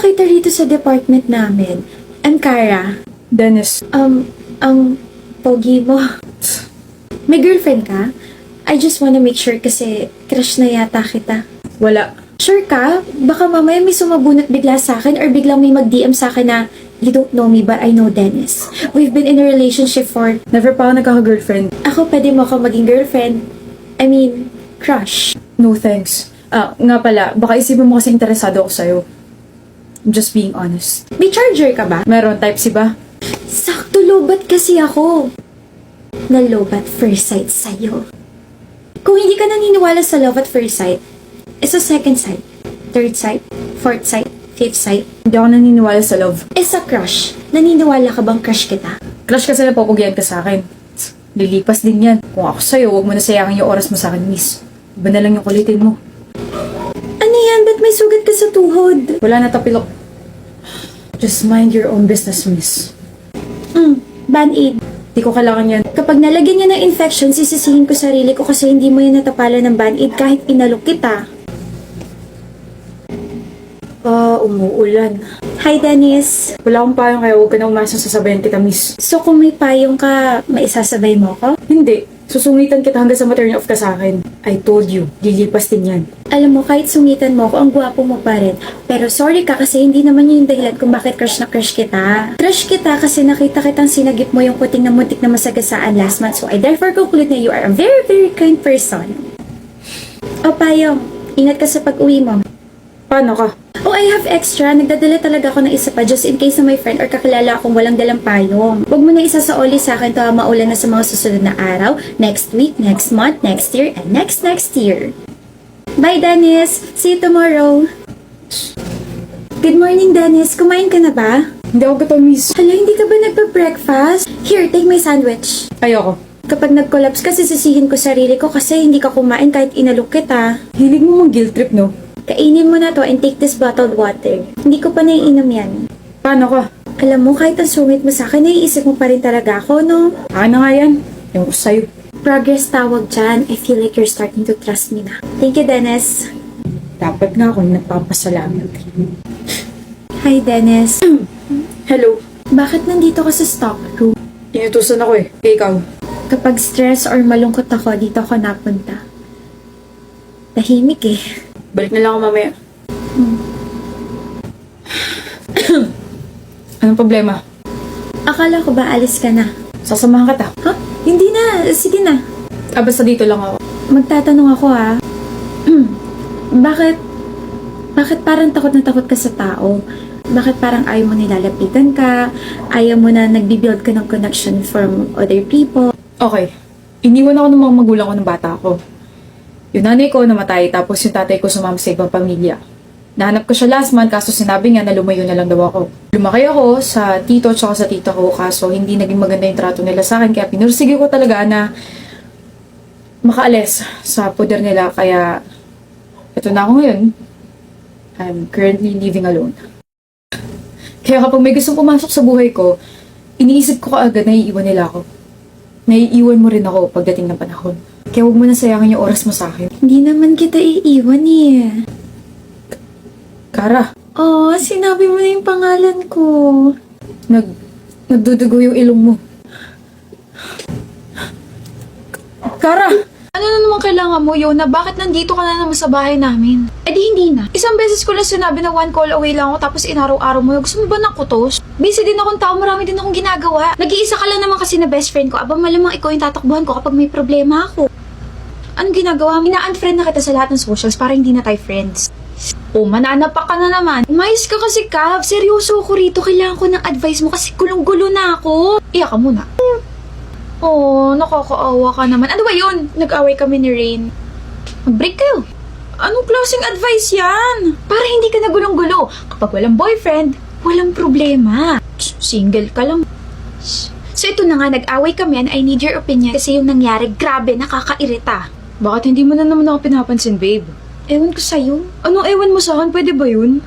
kita rito sa department namin. I'm Kara. Dennis. Ang pogi mo. May girlfriend ka? I just wanna make sure kasi crush na yata kita. Wala. Sure ka? Baka mamaya may sumabunot bigla sa akin or biglang may mag-DM sa akin na you don't know me but I know Dennis. We've been in a relationship for... Never pa ako nagkaka-girlfriend. Ako pwede mo ako maging girlfriend. I mean, crush. No thanks. Nga pala, baka isipin mo kasi interesado ako sa'yo. I'm just being honest. May charger ka ba? Meron, type C ba? Sakto lobat kasi ako. Nalobat first sight sa'yo. Kung hindi ka naniniwala sa love at first sight, sa second sight, third sight, fourth sight, fifth sight, Hindi ako naniniwala sa love. sa crush, naniniwala ka bang crush kita? Crush kasi napapugyan ka sa akin. Lilipas din yan. Kung ako sa'yo, huwag mo na sayangin yung oras mo sa akin, miss. Iba na lang yung kulitin mo. Ano yan? Ba't may sugat ka sa tuhod? Wala na tapilok. Just mind your own business, miss. Band-aid. Di ko kailangan yan. Kapag nalagyan niya ng infection, sisisihin ko sarili ko kasi hindi mo yan natapalan ng band-aid kahit inalok kita. Umuulan. Hi, Dennis. Wala akong payong kaya huwag ka na umasang sasabayan kita, miss. So kung may payong ka, maisasabay mo ko? Hindi. Susungitan kita hanggang sa ma-turn off ka sa akin. I told you, lilipas din yan. Alam mo, kahit sungitan mo ko, ang gwapo mo pa rin. Pero sorry ka kasi hindi naman yun yung dahilan kung bakit crush na crush kita. Crush kita kasi nakita kitang sinagip mo yung puting na muntik na masagasaan last month. So I therefore conclude na you are a very, very kind person. O payong, ingat ka sa pag-uwi mo. Paano ka? Oh, I have extra. Nagdadala talaga ako ng isa pa just in case na may friend or kakilala akong walang dalang payong. Huwag mo na isa sa oli sa akin to maulan na sa mga susunod na araw, next week, next month, next year, and next year. Bye, Dennis. See you tomorrow. Good morning, Dennis. Kumain ka na ba? Hindi ako gutom, miss. Hala, hindi ka ba nagpa-breakfast? Here, take my sandwich. Ayoko. Kapag nag-collapse ka, sisisihin ko sarili ko kasi hindi ka kumain kahit inalok kita. Hilig mo mong guilt trip, no? Kainin mo na to and take this bottled water. Hindi ko pa naiinom yan. Paano ka? Alam mo, kahit ang sungit mo sa akin, naiisip mo pa rin talaga ako, no? Akin na nga yan. Yung ko sa'yo. Progress tawag dyan. I feel like you're starting to trust me na. Thank you, Dennis. Dapat nga akong nagpapasalamat. Hi, Dennis. Hello. Bakit nandito ka sa stock room? Inutusan ako eh. Ikaw. Kapag stress or malungkot ako, dito ako napunta. Tahimik eh. Balik na lang ako mamaya. Anong problema? Akala ko ba alis ka na? Sasamahan kita. Ha? Hindi na. Sige na. Basta dito lang ako. Magtatanong ako ha. Bakit parang takot na takot ka sa tao? Bakit parang ayaw mo nilalapitan ka? Ayaw mo na nagbibuild ka ng connection from other people? Okay. Iniwan ako ng mga magulang ko ng bata ko. Yung nanay ko namatay, tapos yung tatay ko sumama sa ibang pamilya. Nahanap ko siya last month, kaso sinabi niya na lumayo na lang daw ako. Lumaki ako sa tito at sa tita ko, kaso hindi naging maganda yung trato nila sa akin, kaya pinursige ko talaga na makaalis sa poder nila, kaya ito na ako ngayon. I'm currently living alone. Kaya kapag may gustong pumasok sa buhay ko, iniisip ko kaagad na iiwan nila ako. Naiiwan mo rin ako pagdating ng panahon. Kaya huwag mo na sayangin yung oras mo sa akin. Hindi naman kita iiwan eh. Kara, Oh, sinabi mo na yung pangalan ko. nagdudugo yung ilong mo. Kara! Ano na naman kailangan mo, Yona? Bakit nandito ka na naman sa bahay namin? Eh di hindi na. Isang beses ko lang sinabi na one call away lang ako tapos inaraw-araw mo. Gusto mo ba ng kutos? Busy din akong tao, marami din akong ginagawa. Nag-iisa ka lang naman kasi na best friend ko. Aba malamang ikaw yung tatakbuhan ko kapag may problema ako. Anong ginagawa? Ina-unfriend na kita sa lahat ng socials para hindi na tayo friends. Oh, mananapak ka na naman. Umayos ka kasi, Kav. Seryoso ako rito. Kailangan ko ng advice mo kasi gulong-gulo na ako. Iyak ka muna. Oh, nakakaawa ka naman. Ano ba yun? Nag-away kami ni Rain. Mag-break kayo. Anong klaseng advice yan? Para hindi ka na gulong-gulo. Kapag walang boyfriend, walang problema. Single ka lang. So ito na nga, nag-away kami and I need your opinion kasi yung nangyari, grabe, nakakairita. Bakit hindi mo na naman ako pinapansin, babe? Ewan ko sa'yo. Anong ewan mo sa akin? Pwede ba yun?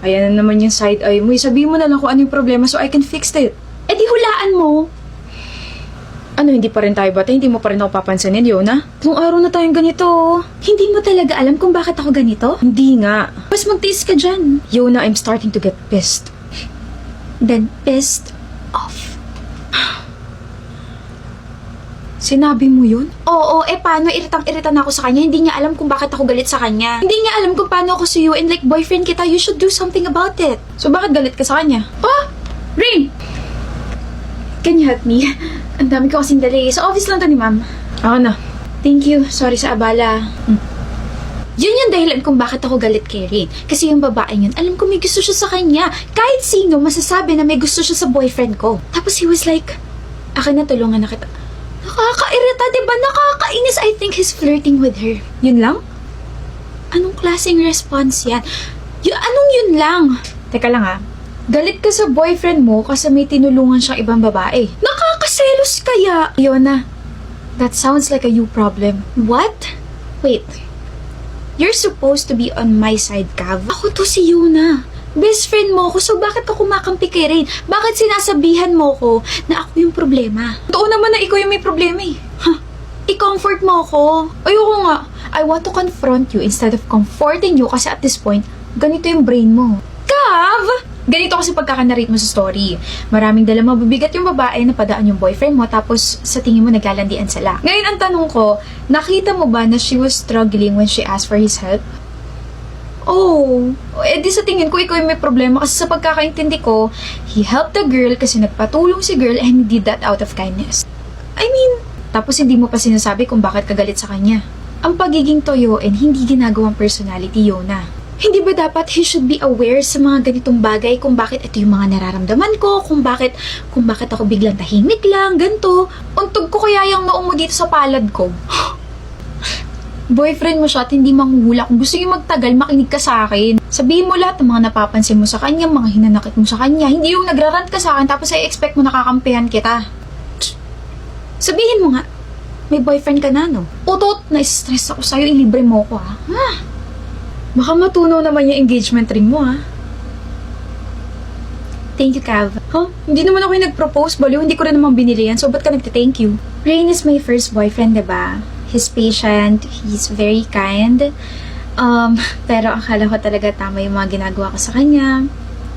Ayan na naman yung side eye mo. Sabihin mo na lang kung ano yung problema so I can fix it. Eh di hulaan mo. Ano, hindi pa rin tayo bata? Hindi mo pa rin ako papansinin, Yona? Nung araw na tayong ganito. Hindi mo talaga alam kung bakit ako ganito? Hindi nga. Mas magtiis ka dyan. Yona, I'm starting to get pissed. Then pissed off. Sinabi mo yun? Oo, paano? Iritang-irita na ako sa kanya. Hindi niya alam kung bakit ako galit sa kanya. Hindi niya alam kung paano ako suyo and like boyfriend kita. You should do something about it. So bakit galit ka sa kanya? Oh! Rain! Can you help me? Ang dami ko kasing dali. Sa office lang to ni ma'am. Ako na. Thank you. Sorry sa abala. Yun yung dahilan kung bakit ako galit kay Rain. Kasi yung babaeng yun, alam ko may gusto siya sa kanya. Kahit sino masasabi na may gusto siya sa boyfriend ko. Tapos he was like, akin na, tulungan na kita. Nakakairita, diba? Nakakainis. I think he's flirting with her. Yun lang? Anong klaseng response yan? Anong yun lang? Teka lang ha. Galit ka sa boyfriend mo kasi may tinulungan siyang ibang babae. Nakakaselos kaya? Yona, that sounds like a you problem. What? Wait. You're supposed to be on my side, Cav. Ako to si Yuna. Best friend mo ako, so bakit ka kumakampi kay Rain? Bakit sinasabihan mo ko na ako yung problema? Totoo naman na ikaw yung may problema eh. I-comfort mo ako. Ayoko nga. I want to confront you instead of comforting you kasi at this point, ganito yung brain mo. Cav! Ganito kasi pagkakanarate mo sa story. Maraming dala mabibigat yung babae na padaan yung boyfriend mo tapos sa tingin mo naglalandian sila. Ngayon ang tanong ko, nakita mo ba na she was struggling when she asked for his help? Oh, Di sa tingin ko ikaw yung may problema kasi sa pagkakaintindi ko, he helped the girl kasi nagpatulong si girl and he did that out of kindness. I mean, Tapos hindi mo pa sinasabi kung bakit ka galit sa kanya. Ang pagiging toyo and hindi ginagawang personality, Yona. hindi ba dapat he should be aware sa mga ganitong bagay kung bakit ito yung mga nararamdaman ko, kung bakit ako biglang tahimik lang, ganito. Untog ko kaya yung noong mo dito sa palad ko. Boyfriend mo siya at hindi manghuhula. Kung gusto niyo magtagal, makinig ka sa akin. Sabihin mo lahat ng mga napapansin mo sa kanya, mga hinanakit mo sa kanya. Hindi yung nagrarant ka sa akin tapos ay expect mo nakakampihan kita. Sabihin mo nga, may boyfriend ka na, no? Utot, na-stress ako sa'yo, ilibre mo ko ha. Baka matunaw naman yung engagement ring mo ha. Thank you, Cav. Hindi naman ako yung nag-propose, baliw. Hindi ko rin naman binili yan, so ba't ka nagte-thank you? Rain is my first boyfriend, diba? He's patient, he's very kind. Pero akala ko talaga tama yung mga ginagawa ko sa kanya.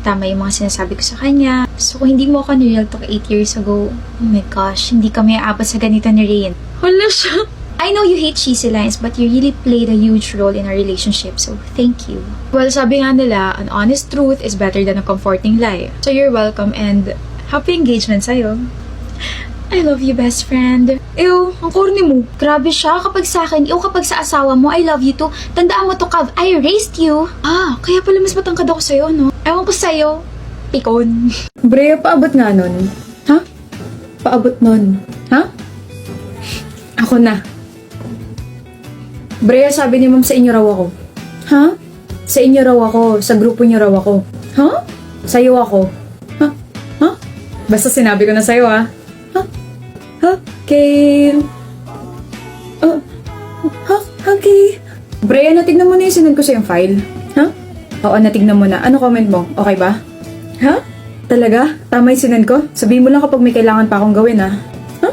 Tama yung mga sinasabi ko sa kanya. So, kung hindi mo ako ni-real talk 8 years ago, oh my gosh, hindi kami aabot sa ganito ni Rain. Hala siya. I know you hate cheesy lines, but you really played a huge role in our relationship, so thank you. Well, sabi nga nila, an honest truth is better than a comforting lie. So you're welcome and happy engagement sa'yo. I love you, best friend. Ew, ang corny mo. Grabe siya kapag sa akin, kapag sa asawa mo, I love you too. Tandaan mo to, Cav, I raised you. Kaya pala mas matangkad ako sa'yo, no? Ewan ko sa'yo, pikon. Brea, paabot nga nun. Ha? Paabot nun. Ha? Ako na. Brea, sabi ni ma'am sa inyo raw ako. Ha? Sa inyo raw ako. Sa grupo niyo raw ako. Ha? Sa'yo ako. Ha? Ha? Basta sinabi ko na sa'yo, ha? Ha? Okay. Okay. Brea, natignan mo na yung sinend ko sa yung file. Ha? Oo, natignan mo na. Ano comment mo? Okay ba? Ha? Talaga? Tama yung sinend ko? Sabihin mo lang kapag may kailangan pa akong gawin, ha? Ha?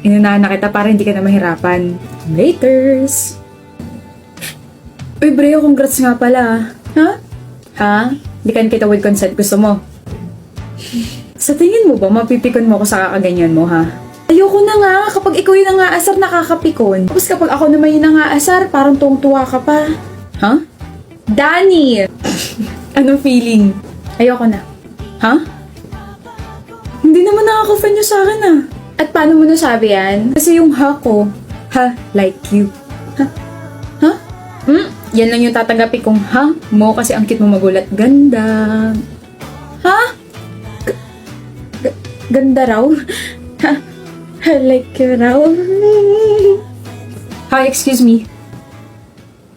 Inunahan na kita para hindi ka na mahirapan. Laters! Uy, Brea, congrats nga pala. Ha? Ha? Di kan kita with consent. Gusto mo? Sa tingin mo ba, mapipikon mo ako sa kakaganyan mo, ha? Ayoko na nga. Kapag ikaw yung nangaasar, nakakapikon. Tapos kapag ako naman yung nangaasar, parang tuwang-tuwa ka pa. Ha? Danny! Anong feeling? Ayoko na. Ha? Hindi naman nakaka-fan nyo sa akin, ah. At paano mo nasabi yan? Kasi yung ha ko, ha, like you. Ha? Ha? Yan lang yung tatanggapin kong ha mo kasi ang cute mo magulat. Ganda. Ha? Ganda raw? Ha? I like you raw? Hi, excuse me.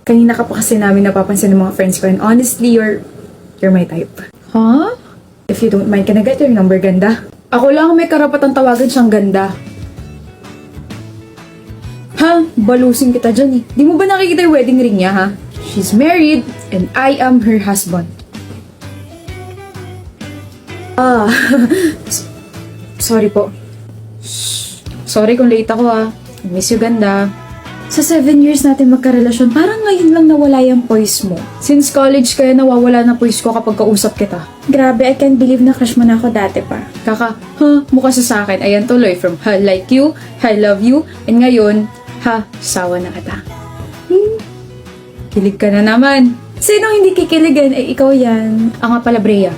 Kanina ka pa kasi namin napapansin ng mga friends ko and honestly, you're my type. Huh? If you don't mind, can I get your number, ganda? Ako lang may karapatang tawagan siyang ganda. Ha? Balusin kita dyan eh. Di mo ba nakikita yung wedding ring niya, ha? She's married and I am her husband. Sorry po. Shh. Sorry kung late ako I miss you, ganda. Sa 7 years natin magkarelasyon, parang ngayon lang nawala yung poise mo. Since college kaya nawawala na poise ko kapag kausap kita. Grabe, I can't believe na crush mo na ako dati pa. Mukha sa akin. Ayan tuloy, from like you, I love you, and ngayon, sawa na kita. Kilig ka na naman. Sino hindi kikiligin? Eh, ikaw yan. Nga pala, Brea.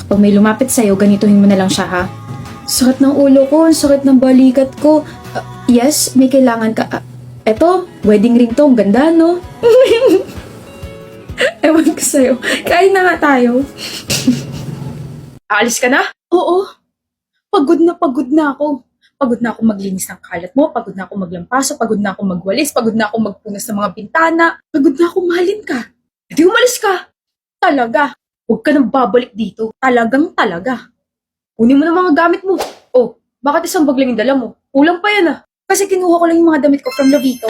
Kapag may lumapit sa'yo, ganituhin mo na lang siya, ha? Sakit ng ulo ko, ang sakit ng balikat ko. Yes, may kailangan ka. Eto, wedding ring to. Ang ganda, no? Ewan ko sa'yo. Kain na nga tayo. Aalis ka na? Oo. Pagod na ako. Pagod na ako maglinis ng kalat mo. Pagod na ako maglampaso. Pagod na ako magwalis. Pagod na ako magpunas ng mga bintana. Pagod na ako mahalin ka. Hindi umalis ka. Talaga. Huwag ka nang babalik dito. Talagang talaga. Kunin mo na mga gamit mo. Oh, bakit isang bag lang yung dala mo? Kulang pa yan, Kasi kinuha ko lang yung mga damit ko from Lovito.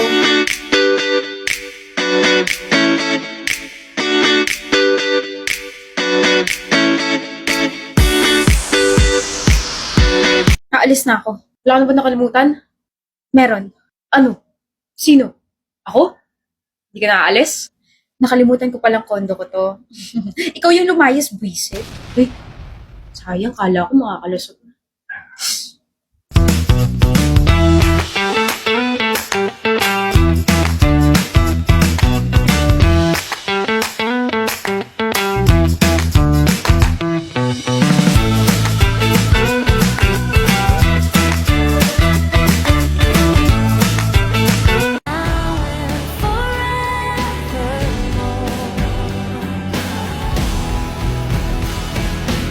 Aalis na ako. Wala ka na ba nakalimutan? Meron. Ano? Sino? Ako? Hindi ka na aalis? Nakalimutan ko palang kondo ko to. Ikaw yung lumayas, buwisit. Sayang, kala ko makakalusot na.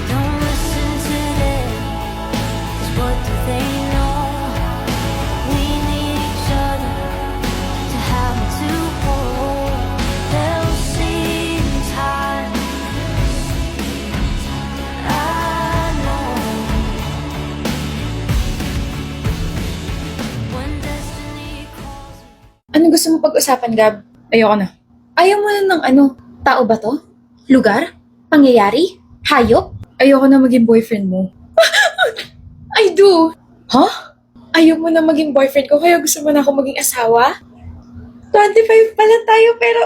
Don't listen to them, 'cause what do they know? We need each other to have and to hold. They'll see in time. I know when destiny calls. Ano gusto mo pag-usapan, Gab? Ayoko na. Ayaw mo na ng ano? Tao ba to? Lugar? Pangyayari? Hayop? Ayoko na maging boyfriend mo. I do! Ayaw mo na maging boyfriend ko, kaya gusto mo na ako maging asawa? 25 pa lang tayo, pero...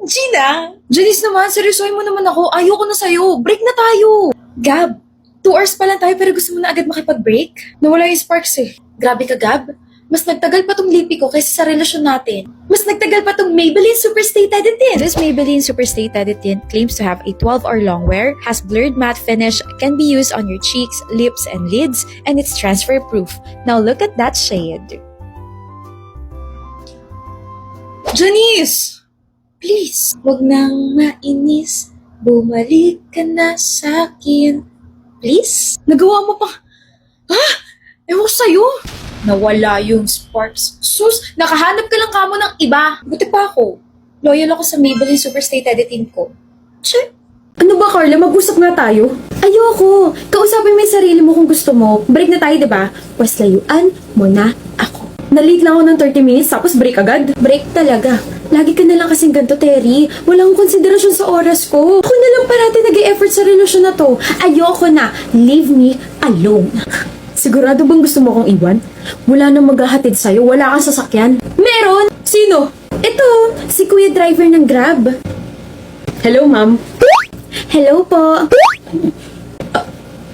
Gina! Janice naman, seryosohin mo naman ako. Ayoko na sa'yo. Break na tayo. Gab, 2 hours pa lang tayo, pero gusto mo na agad makipag-break? Nawala yung sparks Grabe ka, Gab. Mas nagtagal pa tong lipi ko kaysa sa relasyon natin. Mas nagtagal pa tong Maybelline Superstay Teddy Tint. This Maybelline Superstay Teddy Tint claims to have a 12-hour long wear, has blurred matte finish, can be used on your cheeks, lips, and lids, and it's transfer-proof. Now look at that shade. Janice! Please, wag nang mainis. Bumalik ka na sa'kin. Please? Nagawa mo pa. Ewan ko sa'yo. Nawala yung sparks. Sus, nakahanap ka lang kamo ng iba. Buti pa ako. Loyal ako sa Maybelline Superstay Teddy Tint ko. Che, ano ba Carla? Mag-usap nga tayo. Ayoko. Kausapin mo yung sarili mo kung gusto mo. Break na tayo, diba? Pwes layuan mo na ako. Na-late lang ako ng 30 minutes tapos break agad. Break talaga. Lagi ka na lang kasing ganito, Terry. Walang konsiderasyon sa oras ko. Ako na lang parati nag-e-effort sa relasyon na to. Ayoko na. Leave me alone. Sigurado bang gusto mo akong iwan? Wala nang maghahatid sa'yo. Wala kang sasakyan. Meron! Sino? Ito, si Kuya Driver ng Grab. Hello, ma'am. Hello po.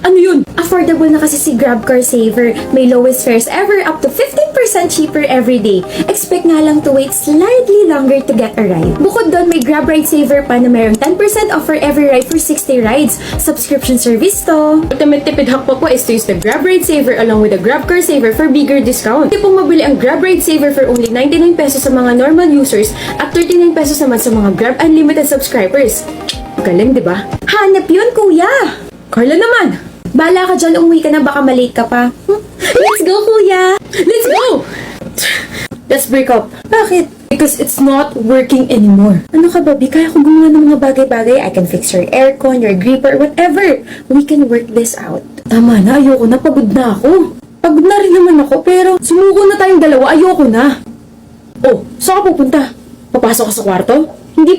Ano yun? Affordable na kasi si Grab Car Saver. May lowest fares ever, up to 15% cheaper every day. Expect nga lang to wait slightly longer to get a ride. Bukod doon, may Grab Ride Saver pa na mayroong 10% off for every ride for 60 rides. Subscription service to. Ultimate tipid hack pa po is to use the Grab Ride Saver along with the Grab Car Saver for bigger discount. Pwede pong mabili ang Grab Ride Saver for only 99 pesos sa mga normal users at 39 pesos naman sa mga Grab Unlimited subscribers. Galing, di ba? Hanap yun, kuya! Carla naman! Bala ka dyan, umuwi ka na, baka malate ka pa. Let's go, kuya! Let's go! Let's break up. Bakit? Because it's not working anymore. Ano ka, Bobby? Kaya ko gumawa ng mga bagay-bagay. I can fix your aircon, your gripper, whatever. We can work this out. Tama na, ayoko na, pagod na ako. Pagod na rin naman ako, pero sumuko na tayong dalawa, ayoko na. Oh, saan ka pupunta? Papasok ka sa kwarto? Hindi po